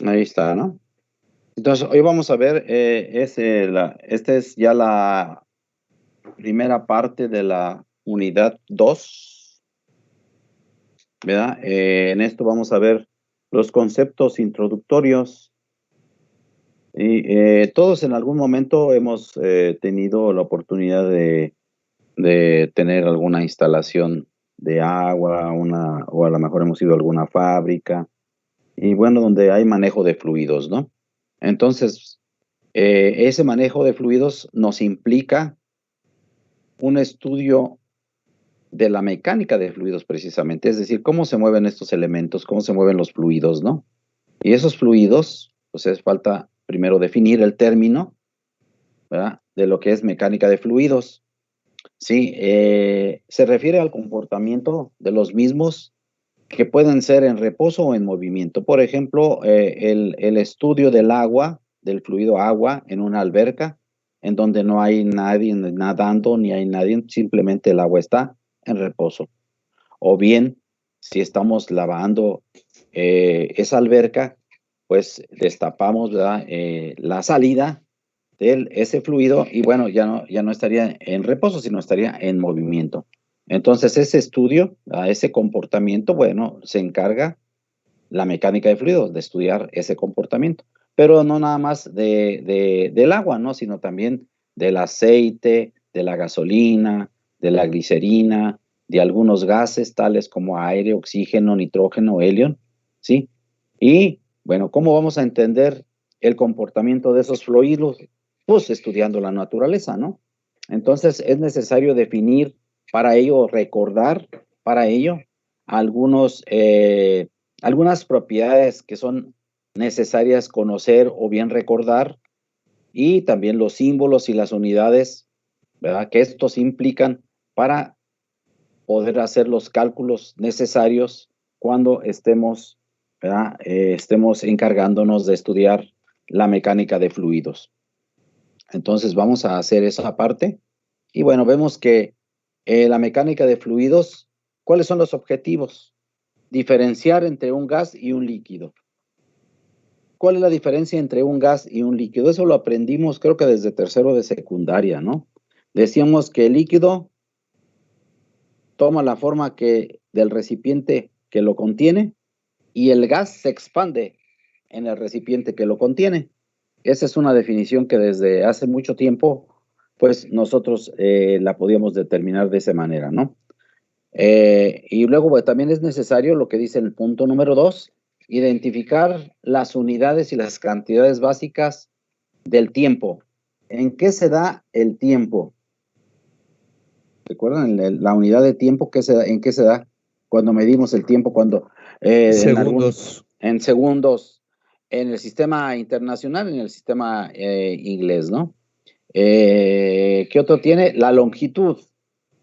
Ahí está, ¿no? Entonces, hoy vamos a ver, esta es ya la primera parte de la unidad 2, ¿verdad? En esto vamos a ver los conceptos introductorios. Y todos en algún momento hemos tenido la oportunidad de tener alguna instalación de agua, o a lo mejor hemos ido a alguna fábrica, y bueno, donde hay manejo de fluidos, ¿no? Entonces, ese manejo de fluidos nos implica un estudio de la mecánica de fluidos precisamente, es decir, cómo se mueven estos elementos, cómo se mueven los fluidos, ¿no? Y esos fluidos, pues es falta primero definir el término, ¿verdad? De lo que es mecánica de fluidos. Sí, se refiere al comportamiento de los mismos que pueden ser en reposo o en movimiento. Por ejemplo, el estudio del agua, del fluido agua en una alberca, en donde no hay nadie nadando ni hay nadie, simplemente el agua está en reposo. O bien, si estamos lavando esa alberca, pues destapamos, ¿verdad? La salida de ese fluido y bueno, ya no estaría en reposo, sino estaría en movimiento. Entonces, ese estudio, ese comportamiento, bueno, se encarga la mecánica de fluidos, de estudiar ese comportamiento. Pero no nada más del agua, ¿no? Sino también del aceite, de la gasolina, de la glicerina, de algunos gases tales como aire, oxígeno, nitrógeno, helio, ¿sí? Y, bueno, ¿cómo vamos a entender el comportamiento de esos fluidos? Pues estudiando la naturaleza, ¿no? Entonces, es necesario definir para ello, recordar para ello algunos algunas propiedades que son necesarias conocer o bien recordar, y también los símbolos y las unidades, ¿verdad? Que estos implican para poder hacer los cálculos necesarios cuando estemos, ¿verdad? Estemos encargándonos de estudiar la mecánica de fluidos. Entonces vamos a hacer esa parte. Y bueno, vemos que la mecánica de fluidos, ¿cuáles son los objetivos? Diferenciar entre un gas y un líquido. ¿Cuál es la diferencia entre un gas y un líquido? Eso lo aprendimos creo que desde tercero de secundaria, ¿no? Decíamos que el líquido toma la forma del recipiente que lo contiene y el gas se expande en el recipiente que lo contiene. Esa es una definición que desde hace mucho tiempo, pues nosotros la podíamos determinar de esa manera, ¿no? Y luego pues, también es necesario lo que dice el punto número 2, identificar las unidades y las cantidades básicas del tiempo. ¿En qué se da el tiempo? ¿Recuerdan la unidad de tiempo? ¿En qué se da cuando medimos el tiempo? Cuando Segundos. en segundos, en el sistema internacional, en el sistema inglés, ¿no? ¿Qué otro tiene? La longitud.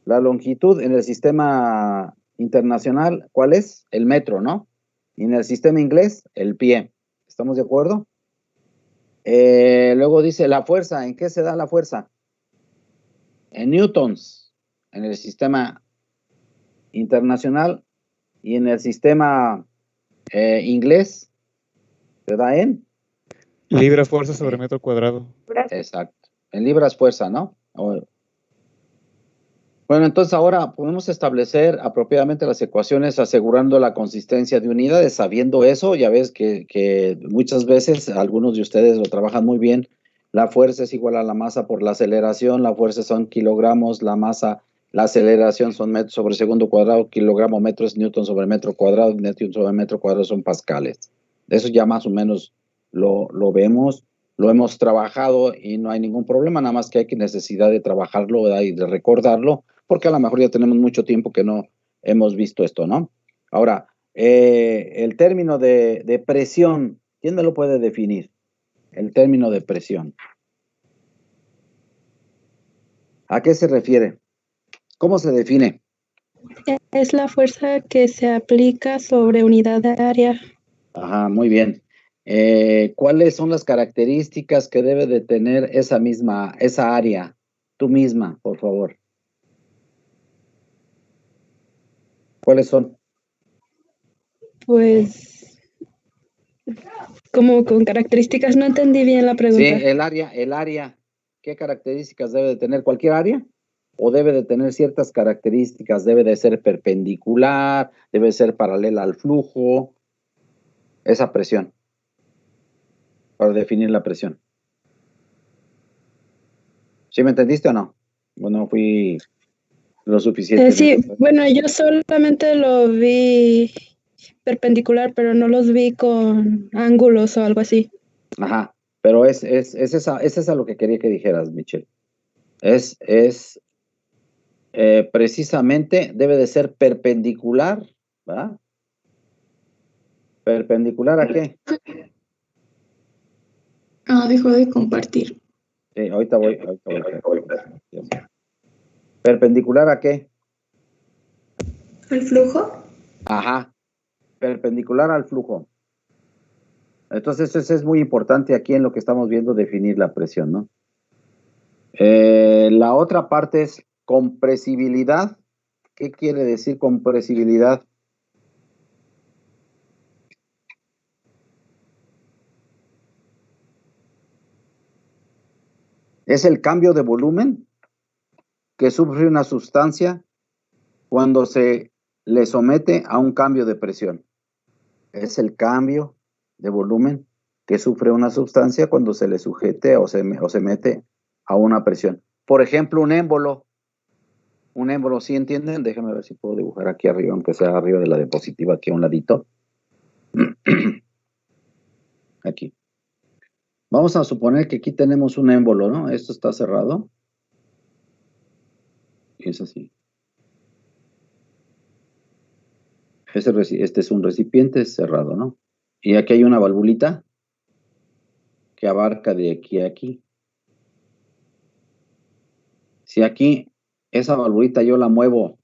La longitud en el sistema internacional, ¿cuál es? El metro, ¿no? Y en el sistema inglés, el pie. ¿Estamos de acuerdo? Luego dice la fuerza. ¿En qué se da la fuerza? En newtons, en el sistema internacional, y en el sistema inglés, se da en Libra fuerza sobre metro cuadrado. exacto, en libras fuerza, ¿no? Bueno, entonces ahora podemos establecer apropiadamente las ecuaciones asegurando la consistencia de unidades. Sabiendo eso, ya ves que muchas veces algunos de ustedes lo trabajan muy bien. La fuerza es igual a la masa por la aceleración. La fuerza son kilogramos, la masa, la aceleración son metros sobre segundo cuadrado, kilogramo metro es newton sobre metro cuadrado, newton sobre metro cuadrado son pascales. Eso ya más o menos lo vemos, lo hemos trabajado y no hay ningún problema, nada más que hay necesidad de trabajarlo, ¿verdad? Y de recordarlo, porque a lo mejor ya tenemos mucho tiempo que no hemos visto esto, ¿no? Ahora, el término de presión, ¿quién me lo puede definir? El término de presión. ¿A qué se refiere? ¿Cómo se define? Es la fuerza que se aplica sobre unidad de área. Ajá, muy bien. ¿Cuáles son las características que debe de tener esa área? Tú misma, por favor. ¿Cuáles son? Pues como con características, no entendí bien la Sí, pregunta. el área, ¿qué características debe de tener cualquier área? ¿O debe de tener ciertas características? ¿Debe de ser perpendicular? ¿Debe de ser paralela al flujo? Esa presión, para definir la presión. ¿Sí me entendiste o no? Bueno, fui lo suficiente. Sí, bueno, yo solamente lo vi perpendicular, pero no los vi con ángulos o algo así. Ajá, pero es esa lo que quería que dijeras, Michelle. Precisamente debe de ser perpendicular, ¿verdad? ¿Perpendicular a qué? Dejó de compartir. Sí, ahorita voy. ¿Perpendicular a qué? ¿El flujo? Ajá, perpendicular al flujo. Entonces, eso es muy importante aquí en lo que estamos viendo, definir la presión, ¿no? La otra parte es compresibilidad. ¿Qué quiere decir compresibilidad? Es el cambio de volumen que sufre una sustancia cuando se le somete a un cambio de presión. Es el cambio de volumen que sufre una sustancia cuando se le sujete o se mete a una presión. Por ejemplo, un émbolo. Un émbolo, ¿sí entienden? Déjame ver si puedo dibujar aquí arriba, aunque sea arriba de la diapositiva, aquí a un ladito. Aquí. Vamos a suponer que aquí tenemos un émbolo, ¿no? Esto está cerrado. Y es así. Este es un recipiente cerrado, ¿no? Y aquí hay una valvulita que abarca de aquí a aquí. Si aquí esa valvulita yo la muevo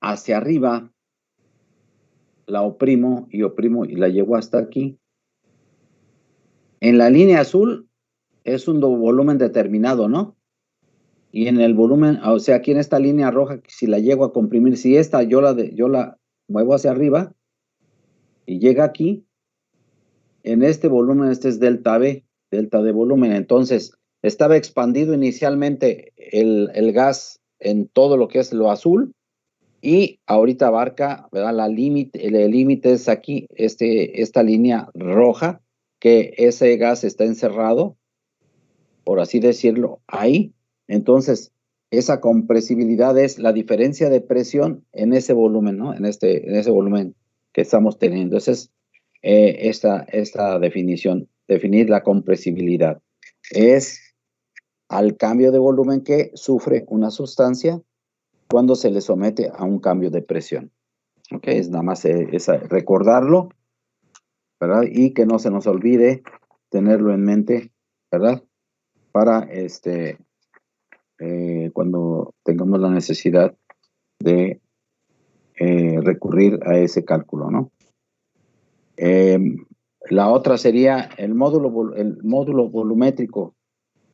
hacia arriba, la oprimo y la llevo hasta aquí. En la línea azul es un volumen determinado, ¿no? Y en el volumen, o sea, aquí en esta línea roja, si la llego a comprimir, si esta yo la muevo hacia arriba y llega aquí, en este volumen, este es delta B, delta de volumen. Entonces, estaba expandido inicialmente el gas en todo lo que es lo azul y ahorita abarca, ¿verdad? El límite es aquí, esta línea roja, que ese gas está encerrado, por así decirlo, ahí. Entonces, esa compresibilidad es la diferencia de presión en ese volumen, ¿no? En ese volumen que estamos teniendo. Esa es esta definición, definir la compresibilidad. Es al cambio de volumen que sufre una sustancia cuando se le somete a un cambio de presión. ¿Ok? Es nada más recordarlo, ¿verdad? Y que no se nos olvide tenerlo en mente, ¿verdad? Para cuando tengamos la necesidad de recurrir a ese cálculo, ¿no? La otra sería el módulo volumétrico.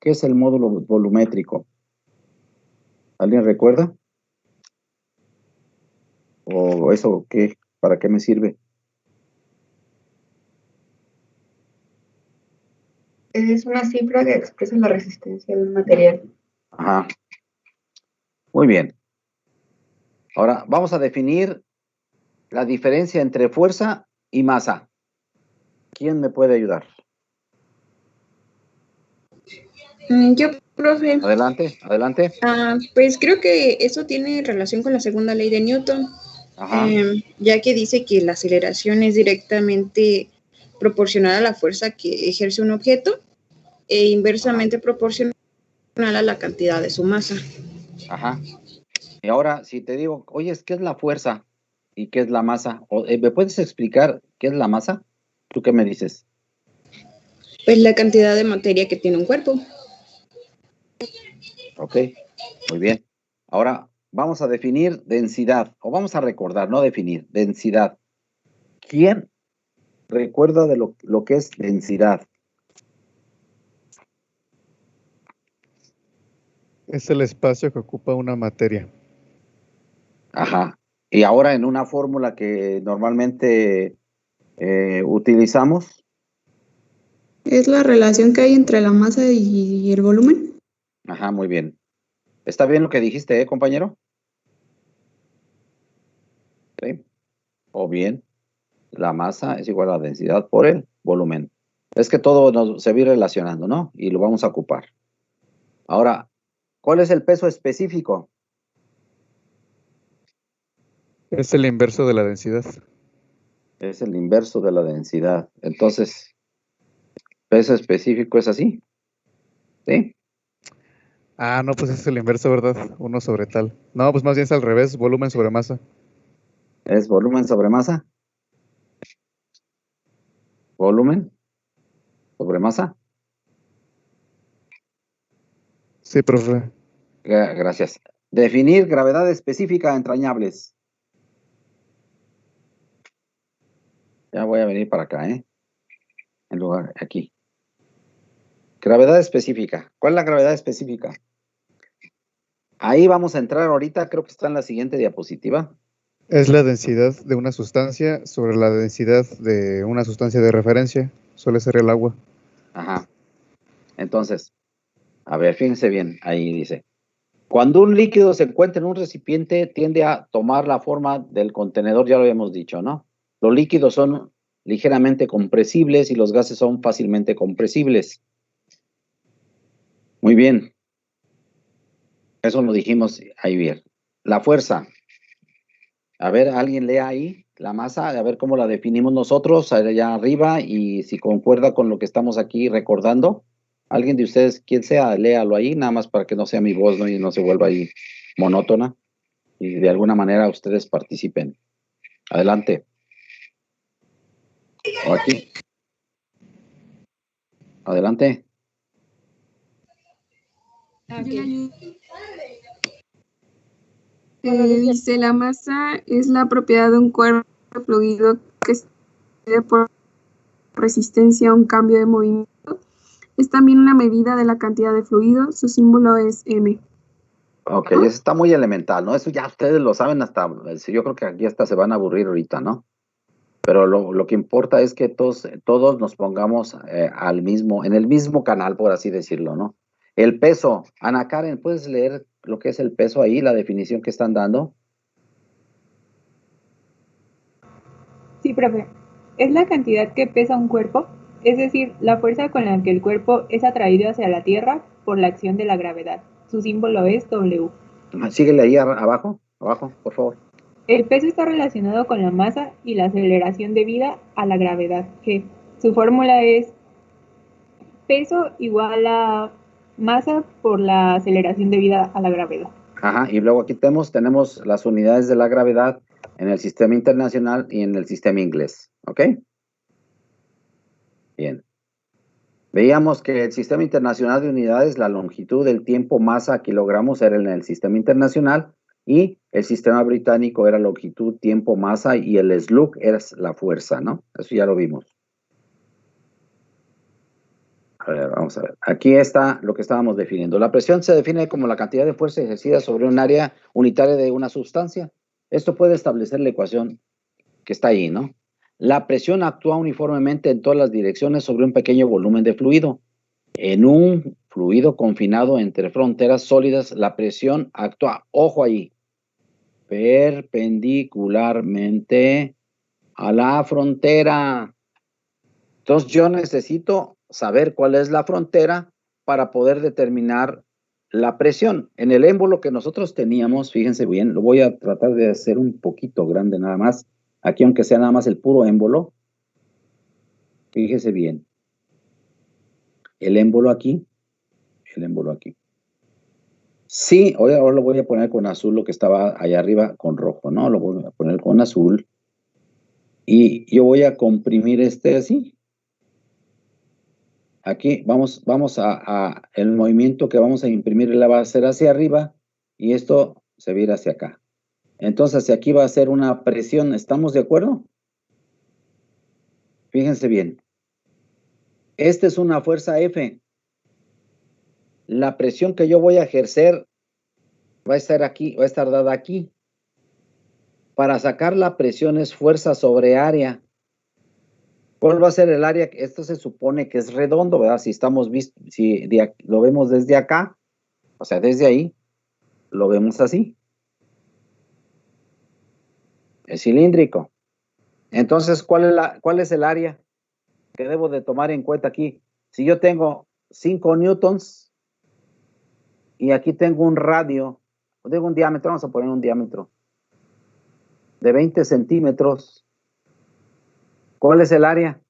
¿Qué es el módulo volumétrico? ¿Alguien recuerda? ¿O eso qué? ¿Para qué me sirve? Es una cifra que expresa la resistencia del material. Ajá. Muy bien. Ahora vamos a definir la diferencia entre fuerza y masa. ¿Quién me puede ayudar? Yo, profe. Adelante, adelante. Pues creo que eso tiene relación con la segunda ley de Newton, ya que dice que la aceleración es directamente proporcional a la fuerza que ejerce un objeto e inversamente proporcional a la cantidad de su masa. Ajá. Y ahora, si te digo, oye, ¿qué es la fuerza y qué es la masa? ¿Me puedes explicar qué es la masa? ¿Tú qué me dices? Pues la cantidad de materia que tiene un cuerpo. Ok, muy bien. Ahora vamos a definir densidad, o vamos a recordar, no definir, densidad. ¿Quién recuerda de lo que es densidad? Es el espacio que ocupa una materia. Ajá. Y ahora en una fórmula que normalmente Utilizamos. Es la relación que hay entre la masa y el volumen. Ajá, muy bien. ¿Está bien lo que dijiste, compañero? Sí. O bien, la masa es igual a la densidad por el volumen. Es que todo se va a ir relacionando, ¿no? Y lo vamos a ocupar. Ahora, ¿cuál es el peso específico? Es el inverso de la densidad. Es el inverso de la densidad. Entonces, peso específico es así. ¿Sí? Ah, no, pues es el inverso, ¿verdad? 1 sobre tal. No, pues más bien es al revés, volumen sobre masa. Es volumen sobre masa. Volumen sobre masa. Sí, profe. Gracias. Definir gravedad específica entrañables. Ya voy a venir para acá, ¿eh? En lugar, aquí. Gravedad específica. ¿Cuál es la gravedad específica? Ahí vamos a entrar ahorita, creo que está en la siguiente diapositiva. Es la densidad de una sustancia sobre la densidad de una sustancia de referencia. Suele ser el agua. Ajá. Entonces, a ver, fíjense bien, ahí dice. Cuando un líquido se encuentra en un recipiente, tiende a tomar la forma del contenedor, ya lo habíamos dicho, ¿no? Los líquidos son ligeramente compresibles y los gases son fácilmente compresibles. Muy bien. Eso lo dijimos ahí bien. La fuerza. A ver, alguien lea ahí la masa, a ver cómo la definimos nosotros allá arriba y si concuerda con lo que estamos aquí recordando. Alguien de ustedes, quien sea, léalo ahí, nada más para que no sea mi voz, ¿no? Y no se vuelva ahí monótona y de alguna manera ustedes participen. Adelante. O aquí. Adelante. Dice, la masa es la propiedad de un cuerpo fluido que se mide por resistencia a un cambio de movimiento. Es también una medida de la cantidad de fluido. Su símbolo es M. Ok, eso está muy elemental, ¿no? Eso ya ustedes lo saben hasta, yo creo que aquí hasta se van a aburrir ahorita, ¿no? Pero lo que importa es que todos nos pongamos en el mismo canal, por así decirlo, ¿no? El peso. Ana Karen, ¿puedes leer lo que es el peso ahí, la definición que están dando? Sí, profe. Es la cantidad que pesa un cuerpo, es decir, la fuerza con la que el cuerpo es atraído hacia la Tierra por la acción de la gravedad. Su símbolo es W. Síguele ahí abajo, por favor. El peso está relacionado con la masa y la aceleración debida a la gravedad, G. Su fórmula es peso igual a masa por la aceleración debida a la gravedad. Ajá, y luego aquí tenemos las unidades de la gravedad en el sistema internacional y en el sistema inglés, ¿ok? Bien. Veíamos que el sistema internacional de unidades, la longitud, el tiempo, masa, kilogramos era en el sistema internacional y el sistema británico era longitud, tiempo, masa y el slug era la fuerza, ¿no? Eso ya lo vimos. A ver, vamos a ver. Aquí está lo que estábamos definiendo. La presión se define como la cantidad de fuerza ejercida sobre un área unitaria de una sustancia. Esto puede establecer la ecuación que está ahí, ¿no? La presión actúa uniformemente en todas las direcciones sobre un pequeño volumen de fluido. En un fluido confinado entre fronteras sólidas, la presión actúa, ojo ahí, perpendicularmente a la frontera. Entonces yo necesito saber cuál es la frontera para poder determinar la presión. En el émbolo que nosotros teníamos, fíjense bien, lo voy a tratar de hacer un poquito grande nada más. Aquí, aunque sea nada más el puro émbolo, fíjese bien. El émbolo aquí. Sí, ahora lo voy a poner con azul, lo que estaba allá arriba con rojo, ¿no? Lo voy a poner con azul. Y yo voy a comprimir este así. Aquí vamos el movimiento que vamos a imprimir la va a ser hacia arriba y esto se va a ir hacia acá. Entonces aquí va a ser una presión, ¿estamos de acuerdo? Fíjense bien. Esta es una fuerza F. La presión que yo voy a ejercer va a estar aquí, va a estar dada aquí. Para sacar la presión es fuerza sobre área. ¿Cuál va a ser el área? Esto se supone que es redondo, ¿verdad? Si lo vemos desde acá, o sea, desde ahí, lo vemos así. Es cilíndrico. Entonces, ¿cuál es el área que debo de tomar en cuenta aquí? Si yo tengo 5 newtons y aquí tengo un radio, digo un diámetro, vamos a poner un diámetro de 20 centímetros, ¿cuál es el área?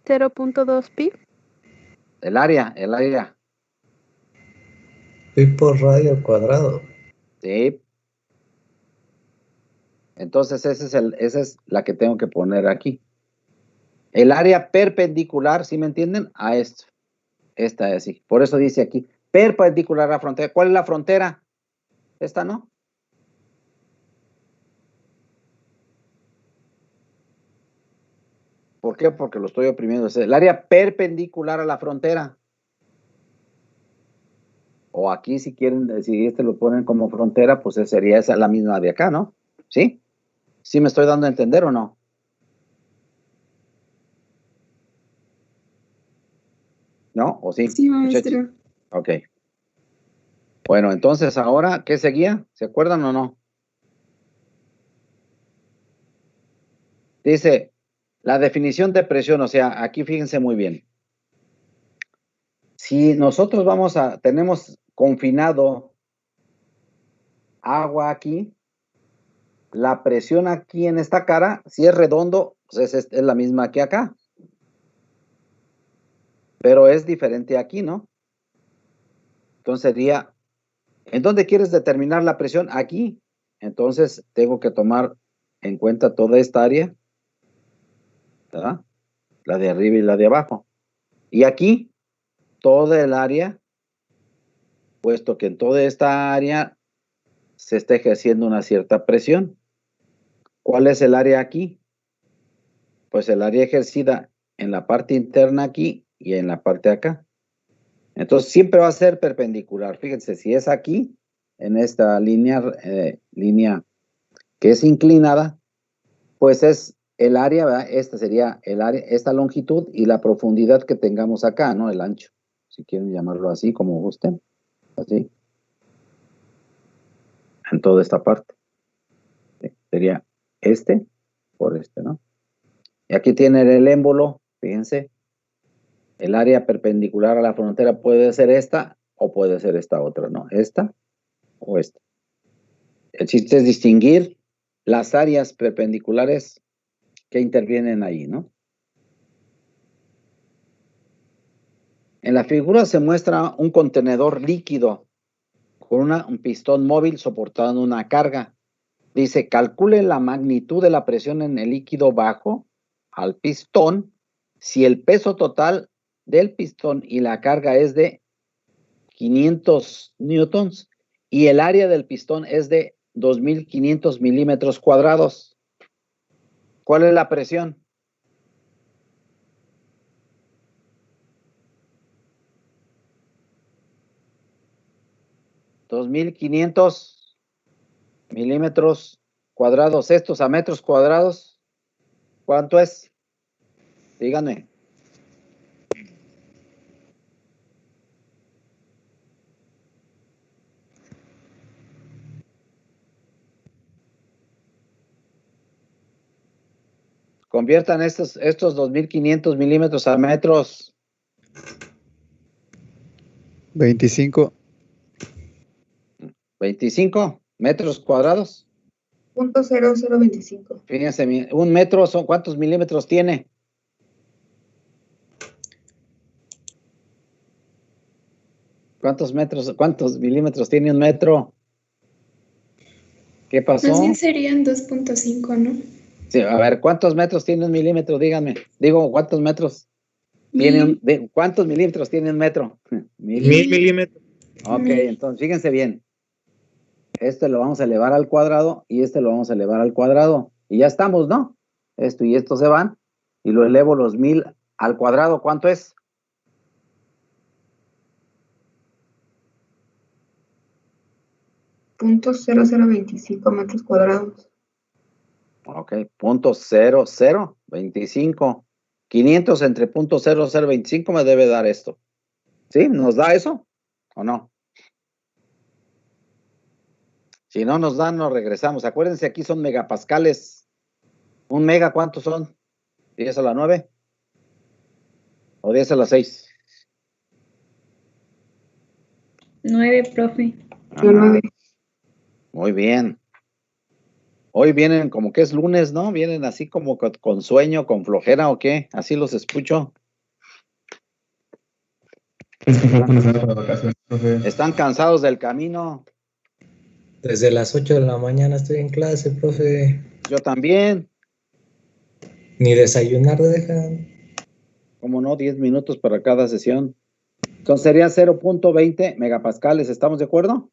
0.2 pi. El área. Pi por radio al cuadrado. Sí. Entonces, esa es la que tengo que poner aquí. El área perpendicular, ¿sí me entienden? A esto. Esta es así. Por eso dice aquí, perpendicular a la frontera. ¿Cuál es la frontera? Esta, ¿no? ¿Por qué? Porque lo estoy oprimiendo. Es el área perpendicular a la frontera. O aquí, si quieren, si este lo ponen como frontera, pues sería esa la misma de acá, ¿no? ¿Sí? ¿Sí me estoy dando a entender o no? ¿No? ¿O sí? Sí, maestro. Ok. Bueno, entonces ahora, ¿qué seguía? ¿Se acuerdan o no? Dice, la definición de presión, o sea, aquí fíjense muy bien. Si nosotros tenemos confinado agua aquí, la presión aquí en esta cara, si es redondo, pues es la misma que acá. Pero es diferente aquí, ¿no? Entonces sería, ¿en dónde quieres determinar la presión? Aquí. Entonces tengo que tomar en cuenta toda esta área, ¿verdad? La de arriba y la de abajo. Y aquí, toda el área, puesto que en toda esta área se está ejerciendo una cierta presión. ¿Cuál es el área aquí? Pues el área ejercida en la parte interna aquí y en la parte de acá. Entonces siempre va a ser perpendicular. Fíjense, si es aquí, en esta línea que es inclinada, pues es el área, ¿verdad? Esta sería el área, esta longitud y la profundidad que tengamos acá, ¿no? El ancho, si quieren llamarlo así, como gusten, así, en toda esta parte. Sería este por este, ¿no? Y aquí tienen el émbolo, fíjense, el área perpendicular a la frontera puede ser esta o puede ser esta otra, ¿no? Esta o esta. El chiste es distinguir las áreas perpendiculares que intervienen ahí, ¿no? En la figura se muestra un contenedor líquido con un pistón móvil soportando una carga. Dice, calcule la magnitud de la presión en el líquido bajo al pistón si el peso total del pistón y la carga es de 500 newtons y el área del pistón es de 2500 milímetros cuadrados. ¿Cuál es la presión? ¿2500 milímetros cuadrados estos a metros cuadrados? ¿Cuánto es? Díganme. Conviertan estos 2500 milímetros a metros. 25. 25 metros cuadrados. .0025. Fíjense, un metro son ¿cuántos milímetros tiene? ¿Cuántos milímetros tiene un metro? ¿Qué pasó? Más bien serían 2.5, ¿no? Sí, a ver, ¿cuántos metros tiene un milímetro? Díganme. Digo, ¿cuántos metros tiene ¿cuántos milímetros tiene un metro? 1000 milímetros. Ok, entonces fíjense bien. Este lo vamos a elevar al cuadrado y este lo vamos a elevar al cuadrado. Y ya estamos, ¿no? Esto y esto se van. Y lo elevo los 1000 al cuadrado. ¿Cuánto es? .0025 metros cuadrados. Ok, punto 0025. 500 entre punto 0025 me debe dar esto. ¿Sí? ¿Nos da eso? ¿O no? Si no nos dan, nos regresamos. Acuérdense, aquí son megapascales. ¿Un mega cuántos son? ¿10 a la 9? ¿O 10 a la 6? 9, profe. Muy bien. Hoy vienen como que es lunes, ¿no? Vienen así como con sueño, con flojera o qué. Así los escucho. Es que falta una semana para vacaciones, profe. Están cansados del camino. Desde las 8 de la mañana estoy en clase, profe. Yo también. Ni desayunar dejan. Como no, 10 minutos para cada sesión. Entonces sería 0.20 megapascales. ¿Estamos de acuerdo?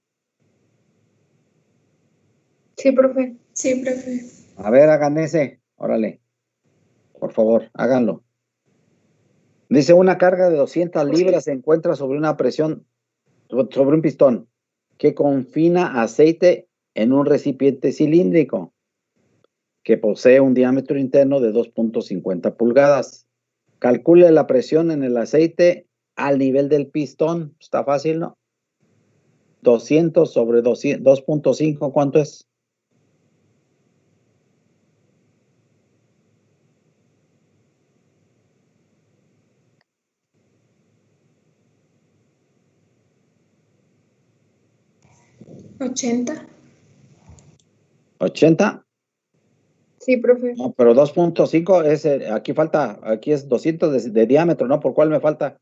Sí, profe. Sí, profe. A ver, hagan ese. Órale. Por favor, háganlo. Dice, una carga de 200 libras se encuentra sobre una presión, sobre un pistón que confina aceite en un recipiente cilíndrico que posee un diámetro interno de 2.50 pulgadas. Calcule la presión en el aceite al nivel del pistón. Está fácil, ¿no? 200 sobre 2.5, ¿cuánto es? ¿80? ¿80? Sí, profe. No, pero 2.5 es, aquí falta, aquí es 200 de diámetro, ¿no? ¿Por cuál me falta?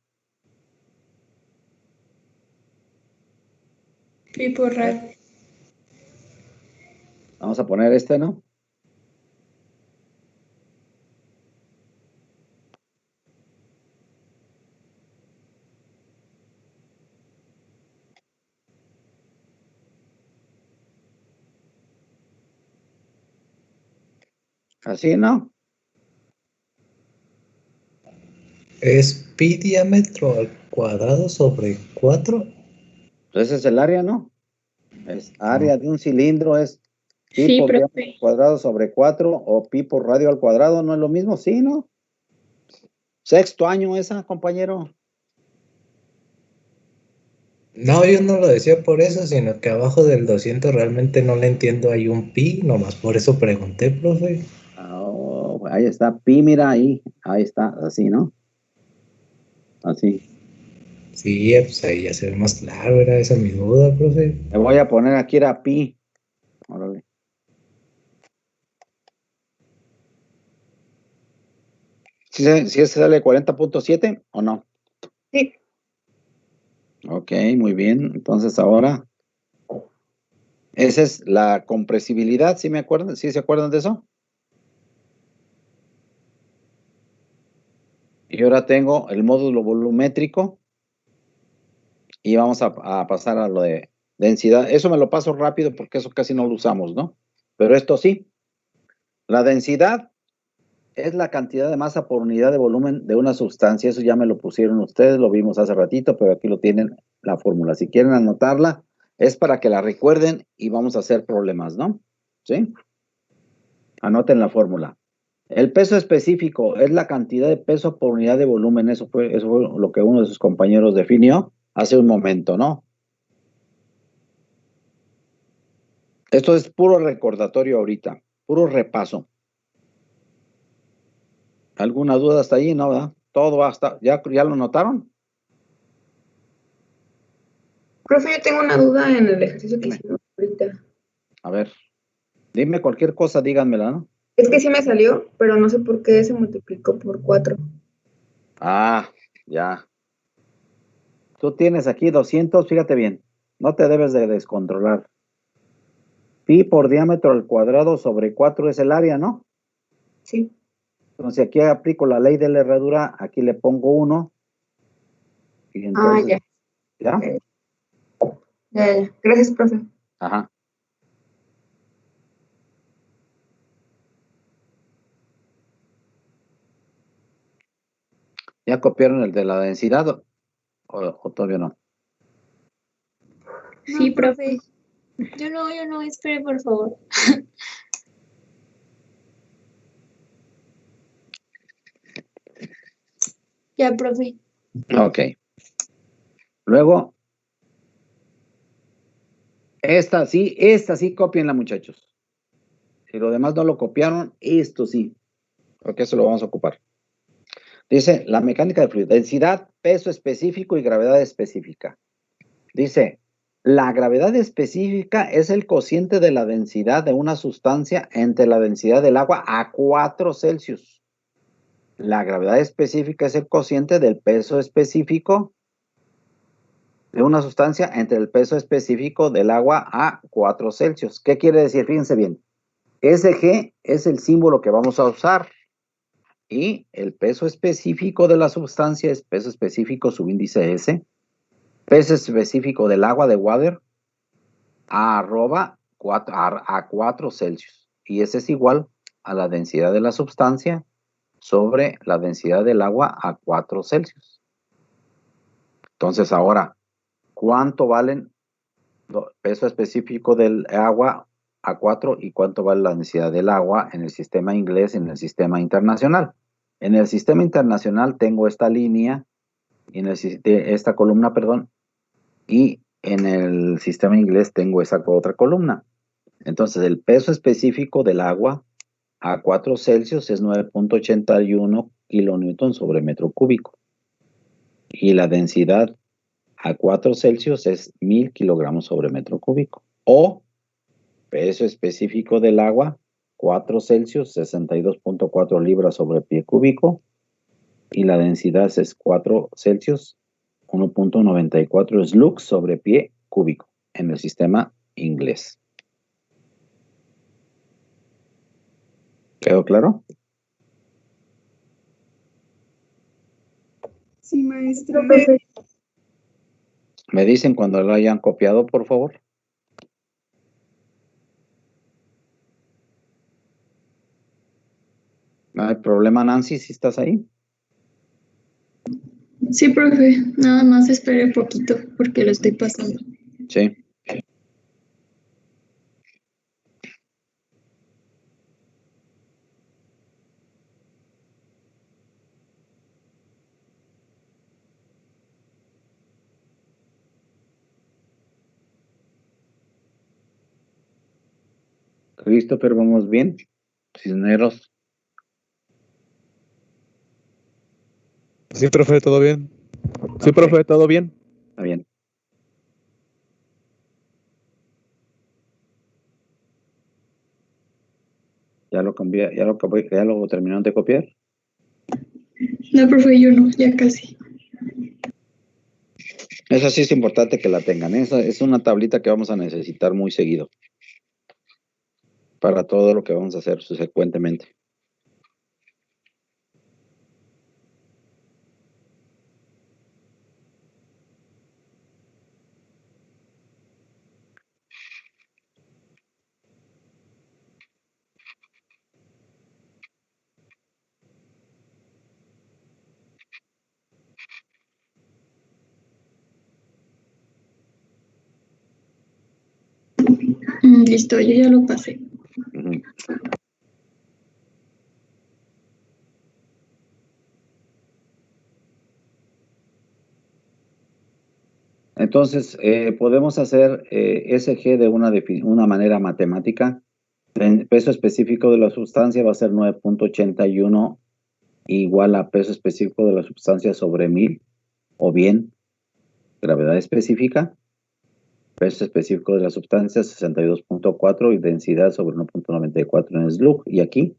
Pi por radio. Vamos a poner este, ¿no? Así, ¿no? ¿Es pi diámetro al cuadrado sobre 4? Pues ese es el área, ¿no? Es área de un cilindro, es pi Sí, por diámetro profe. al cuadrado sobre 4 o pi por radio al cuadrado, ¿no es lo mismo? Sí, ¿no? Sexto año esa, compañero. No, yo no lo decía por eso, sino que abajo del 200 realmente no le entiendo, hay un pi, nomás por eso pregunté, profe. Oh, ahí está, pi, mira ahí está, así, ¿no? Así. Sí, pues ahí ya se ve más claro, era esa mi duda, profe. Le voy a poner aquí era pi. Órale. ¿Sí, sí sale 40.7 o no? Sí. Ok, muy bien. Entonces ahora, esa es la compresibilidad, ¿sí me acuerdan? ¿Sí se acuerdan de eso? Y ahora tengo el módulo volumétrico y vamos a pasar a lo de densidad. Eso me lo paso rápido porque eso casi no lo usamos, ¿no? Pero esto sí. La densidad es la cantidad de masa por unidad de volumen de una sustancia. Eso ya me lo pusieron ustedes, lo vimos hace ratito, pero aquí lo tienen la fórmula. Si quieren anotarla, es para que la recuerden y vamos a hacer problemas, ¿no? ¿Sí? Anoten la fórmula. El peso específico es la cantidad de peso por unidad de volumen. Eso fue lo que uno de sus compañeros definió hace un momento, ¿no? Esto es puro recordatorio ahorita, puro repaso. ¿Alguna duda hasta ahí? No, ¿verdad? Todo hasta, ¿ya lo notaron? Profe, yo tengo una duda en el ejercicio que Dime. hicimos ahorita. A ver, dime cualquier cosa, díganmela, ¿no? Es que sí me salió, pero no sé por qué se multiplicó por 4. Ah, ya. Tú tienes aquí 200, fíjate bien, no te debes de descontrolar. Pi por diámetro al cuadrado sobre 4 es el área, ¿no? Sí. Entonces aquí aplico la ley de la herradura, aquí le pongo 1. Y entonces, ya. ¿ya? Ya. Gracias, profe. Ajá. ¿Ya copiaron el de la densidad o todavía no? Sí, profe. Yo no, espere, por favor. Ya, profe. Ok. Luego, esta sí, cópienla, muchachos. Si lo demás no lo copiaron, esto sí, porque eso lo vamos a ocupar. Dice, la mecánica de fluido, densidad, peso específico y gravedad específica. Dice, la gravedad específica es el cociente de la densidad de una sustancia entre la densidad del agua a 4 Celsius. La gravedad específica es el cociente del peso específico de una sustancia entre el peso específico del agua a 4 Celsius. ¿Qué quiere decir? Fíjense bien. SG es el símbolo que vamos a usar. Y el peso específico de la sustancia es peso específico subíndice S. Peso específico del agua de water a 4 Celsius. Y ese es igual a la densidad de la sustancia sobre la densidad del agua a 4 Celsius. Entonces ahora, ¿cuánto valen peso específico del agua a 4 y cuánto vale la densidad del agua en el sistema inglés y en el sistema internacional? En el sistema internacional tengo esta línea, esta columna, perdón, y en el sistema inglés tengo esa otra columna. Entonces, el peso específico del agua a 4 Celsius es 9.81 kilonewton sobre metro cúbico. Y la densidad a 4 Celsius es 1000 kilogramos sobre metro cúbico. O peso específico del agua, 4 Celsius, 62.4 libras sobre pie cúbico. Y la densidad es 4 Celsius, 1.94 slugs sobre pie cúbico en el sistema inglés. ¿Quedó claro? Sí, maestro. Me dicen cuando lo hayan copiado, por favor. No hay problema, Nancy, si estás ahí. Sí, profe. Nada más espere poquito porque lo estoy pasando. Sí. Christopher, ¿vamos bien? Cisneros. Sí, profe, ¿todo bien? Sí, profe, ¿todo bien? Está bien. ¿Ya lo cambié? ¿Ya lo terminaron de copiar? No, profe, yo no, ya casi. Esa sí es importante que la tengan. Esa es una tablita que vamos a necesitar muy seguido para todo lo que vamos a hacer subsecuentemente. Listo, yo ya lo pasé. Ujú. Entonces, podemos hacer SG de una manera matemática. El peso específico de la sustancia va a ser 9.81 igual a peso específico de la sustancia sobre 1000, o bien gravedad específica, peso específico de la sustancia 62.4 y densidad sobre 1.94 en slug. Y aquí,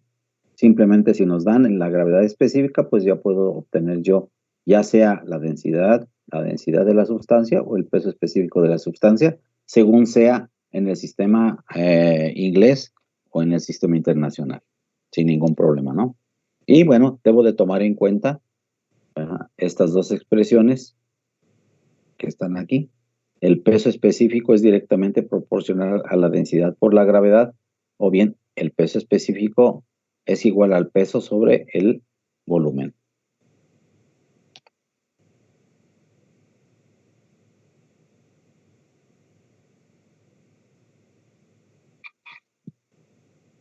simplemente si nos dan en la gravedad específica, pues ya puedo obtener yo ya sea la densidad de la sustancia o el peso específico de la sustancia, según sea en el sistema inglés o en el sistema internacional, sin ningún problema, ¿no? Y bueno, debo de tomar en cuenta estas dos expresiones que están aquí. El peso específico es directamente proporcional a la densidad por la gravedad, o bien el peso específico es igual al peso sobre el volumen.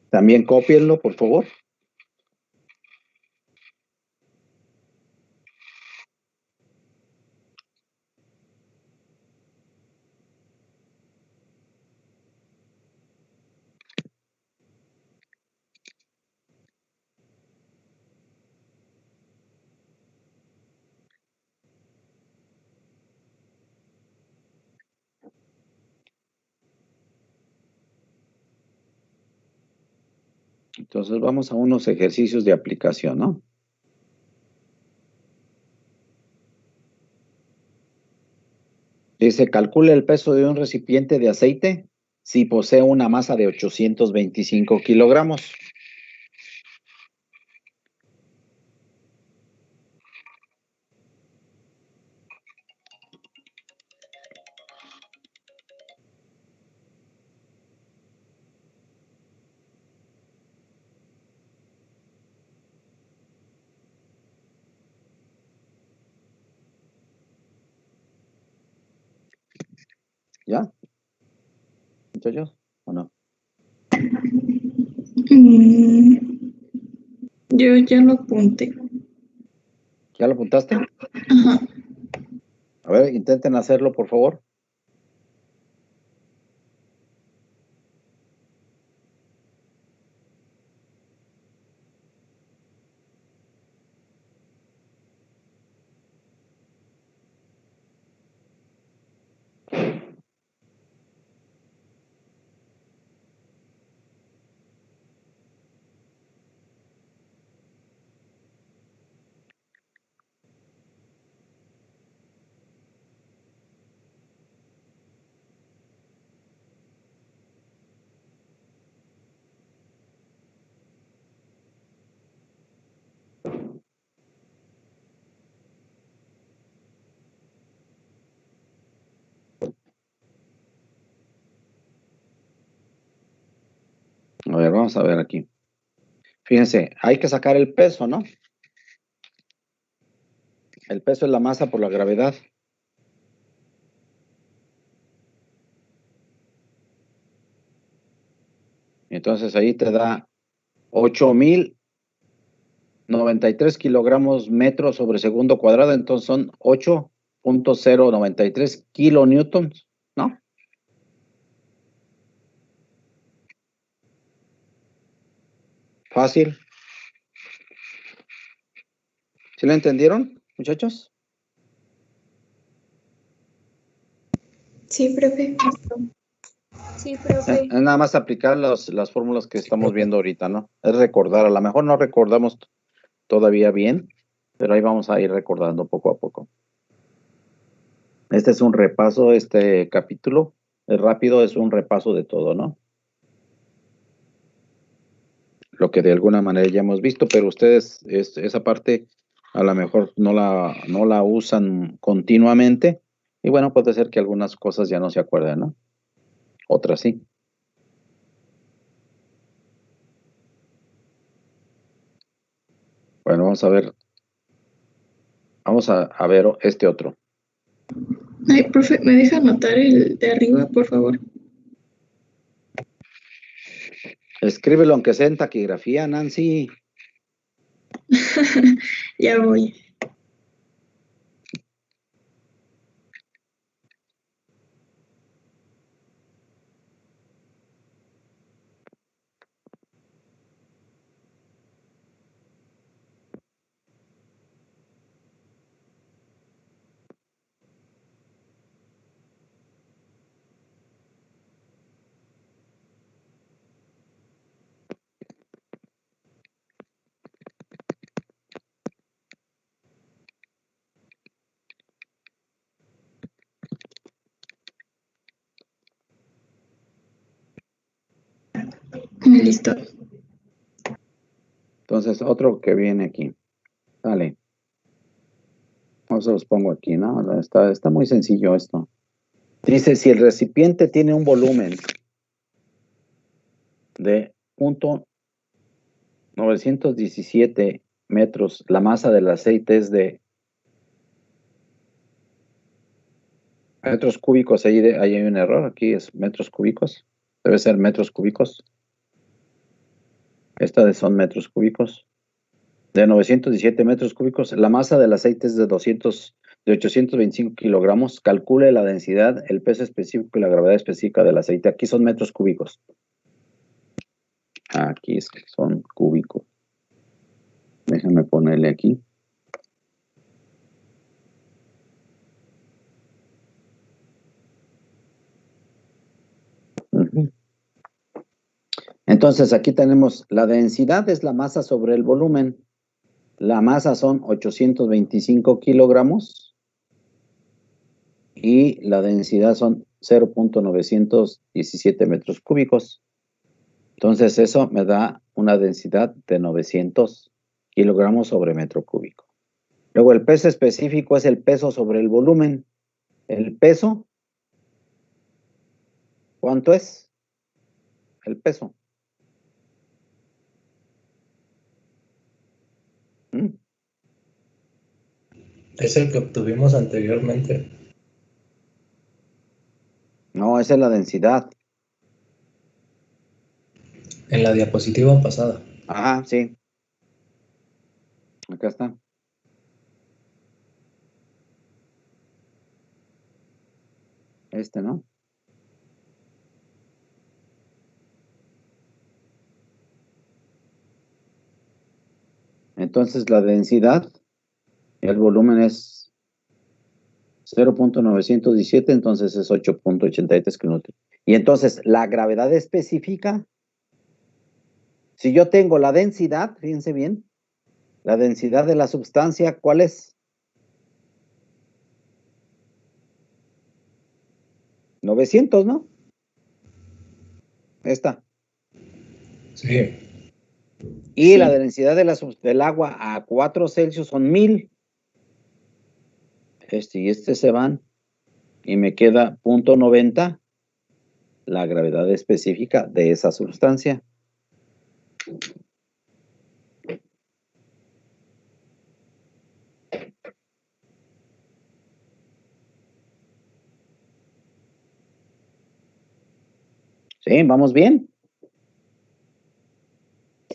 También cópienlo, por favor. Entonces vamos a unos ejercicios de aplicación, ¿no? Dice, calcule el peso de un recipiente de aceite si posee una masa de 825 kilogramos. ¿Ya? ¿Muchachos? ¿O no? Yo ya lo apunté. ¿Ya lo apuntaste? Ajá. A ver, intenten hacerlo, por favor. A ver, vamos a ver aquí. Fíjense, hay que sacar el peso, ¿no? El peso es la masa por la gravedad. Entonces ahí te da 8,093 kilogramos metros sobre segundo cuadrado. Entonces son 8,093 kilonewtons, ¿no? Fácil. ¿Sí lo entendieron, muchachos? Sí, profe. Sí, profe. Es nada más aplicar las fórmulas que estamos viendo ahorita, ¿no? Es recordar. A lo mejor no recordamos todavía bien, pero ahí vamos a ir recordando poco a poco. Este es un repaso, este capítulo. Es rápido, es un repaso de todo, ¿no? Lo que de alguna manera ya hemos visto, pero ustedes esa parte a lo mejor no la usan continuamente. Y bueno, puede ser que algunas cosas ya no se acuerden, ¿no? Otras sí. Bueno, vamos a ver. Vamos a ver este otro. Ay, profe, ¿me deja anotar el de arriba, por favor? Escríbelo aunque sea en taquigrafía, Nancy. Ya voy. Listo. Entonces, otro que viene aquí. Dale. No se los pongo aquí, ¿no? Está muy sencillo esto. Dice, si el recipiente tiene un volumen de 0,917 metros, la masa del aceite es de metros cúbicos. Ahí hay un error, aquí es metros cúbicos. Debe ser metros cúbicos. Esta son metros cúbicos. De 917 metros cúbicos, la masa del aceite es de 825 kilogramos. Calcule la densidad, el peso específico y la gravedad específica del aceite. Aquí son metros cúbicos. Aquí son cúbicos. Déjenme ponerle aquí. Entonces aquí tenemos la densidad es la masa sobre el volumen. La masa son 825 kilogramos y la densidad son 0.917 metros cúbicos. Entonces eso me da una densidad de 900 kilogramos sobre metro cúbico. Luego el peso específico es el peso sobre el volumen. El peso, ¿cuánto es? El peso. Es el que obtuvimos anteriormente. No, esa es la densidad. En la diapositiva pasada. Ajá, sí. Acá está. Este, ¿no? Entonces la densidad, el volumen es 0.917, entonces es 8.83 kilonewton. Y entonces la gravedad específica, si yo tengo la densidad, fíjense bien, la densidad de la sustancia, ¿cuál es? 900, ¿no? Esta. Sí. Y Sí. la densidad de del agua a 4 Celsius son 1000. Este y este se van. Y me queda 0.90 la gravedad específica de esa sustancia. ¿Sí? ¿Vamos bien?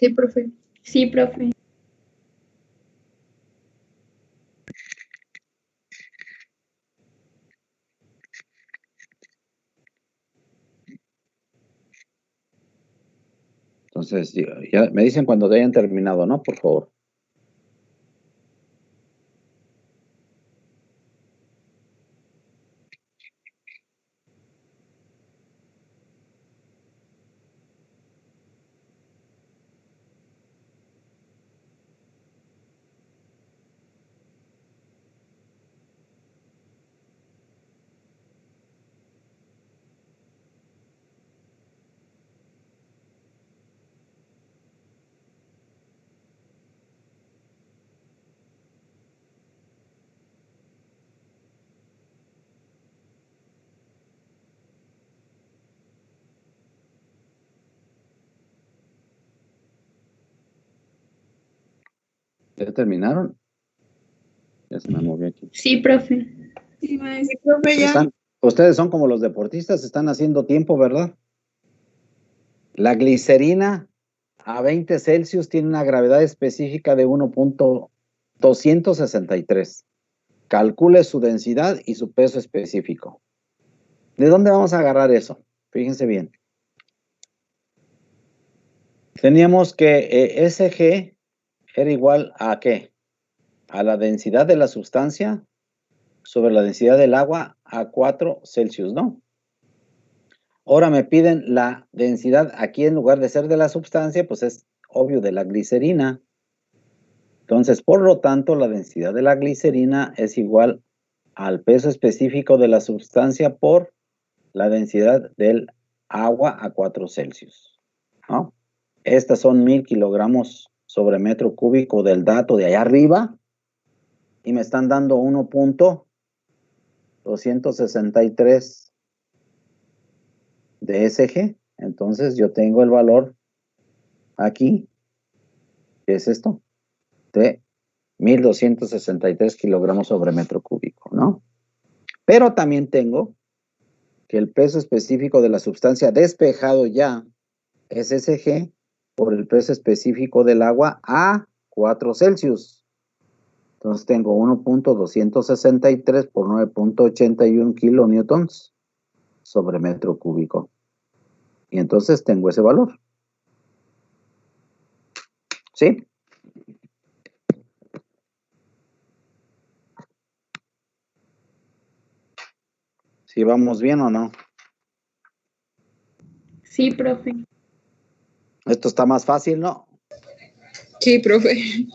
Sí, profe. Sí, profe. Entonces, ya me dicen cuando hayan terminado, ¿no? Por favor. ¿Ya terminaron? Ya se me movió aquí. Sí, profe. Sí, maestro. Profe, ya. Ustedes son como los deportistas, están haciendo tiempo, ¿verdad? La glicerina a 20 Celsius tiene una gravedad específica de 1.263. Calcule su densidad y su peso específico. ¿De dónde vamos a agarrar eso? Fíjense bien. Teníamos que SG era igual a ¿qué? A la densidad de la sustancia sobre la densidad del agua a 4 Celsius, ¿no? Ahora me piden la densidad aquí en lugar de ser de la sustancia, pues es obvio de la glicerina. Entonces, por lo tanto, la densidad de la glicerina es igual al peso específico de la sustancia por la densidad del agua a 4 Celsius, ¿no? Estas son 1000 kilogramos sobre metro cúbico del dato de allá arriba y me están dando 1.263 de SG. Entonces yo tengo el valor aquí, ¿qué es esto? De 1263 kilogramos sobre metro cúbico, ¿no? Pero también tengo que el peso específico de la sustancia despejado ya es SG por el peso específico del agua a 4 Celsius. Entonces tengo 1.263 por 9.81 kilonewtons sobre metro cúbico. Y entonces tengo ese valor. ¿Sí? ¿Sí vamos bien o no? Sí, profe. Esto está más fácil, ¿no? Sí, profe.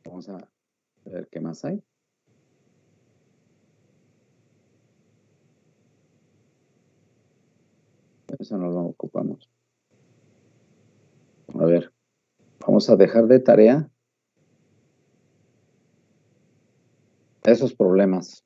Vamos a ver qué más hay. Eso no lo ocupamos. A ver, vamos a dejar de tarea esos problemas.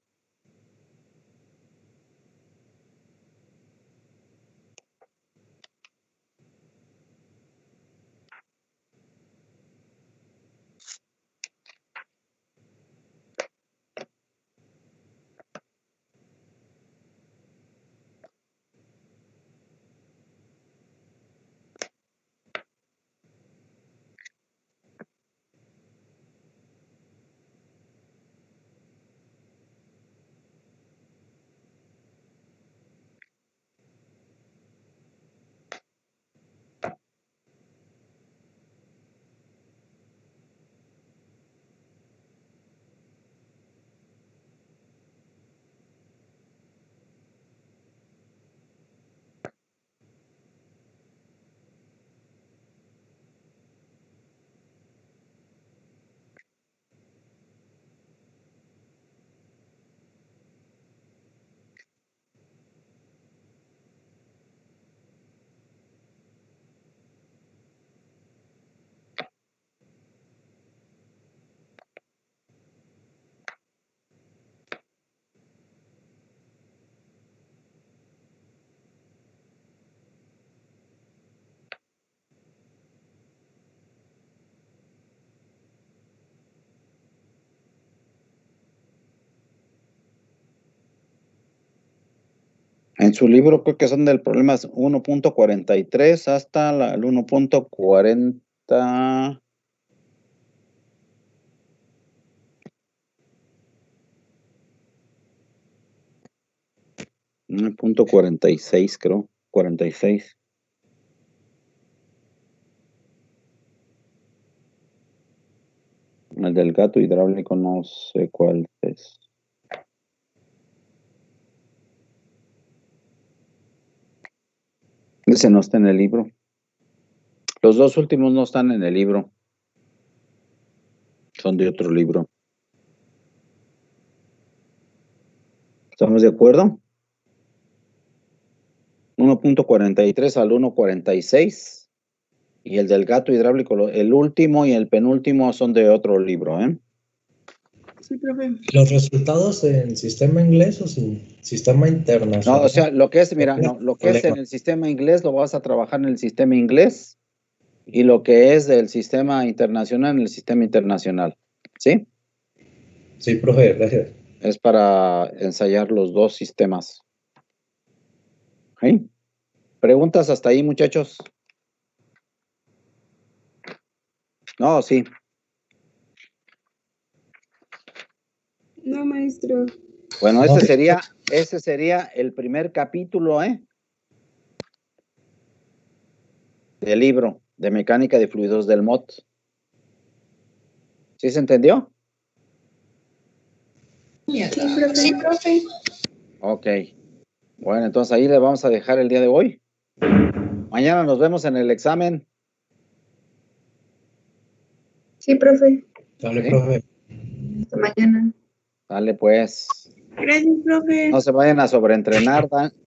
En su libro creo que son del problema 1.43 hasta el 1.40. 1.46 creo, 46. El del gato hidráulico no sé cuál es. Ese no está en el libro. Los dos últimos no están en el libro. Son de otro libro. ¿Estamos de acuerdo? 1.43 al 1.46. Y el del gato hidráulico, el último y el penúltimo son de otro libro, ¿eh? Sí, profe. ¿Los resultados en sistema inglés o sistema internacional? No, o sea, lo que es, mira, no, lo que es en el sistema inglés lo vas a trabajar en el sistema inglés y lo que es del sistema internacional en el sistema internacional, ¿sí? Sí, profe, gracias. Es para ensayar los dos sistemas. ¿Sí? ¿Preguntas hasta ahí, muchachos? No, sí. No, maestro. Bueno, ese sería el primer capítulo, del libro de mecánica de fluidos del MOT. ¿Sí se entendió? Sí, profe. Ok. Bueno, entonces ahí le vamos a dejar el día de hoy. Mañana nos vemos en el examen. Sí, profe. Dale, ¿Sí? profe. Hasta mañana. Dale, pues. Gracias, profe. No se vayan a sobreentrenar,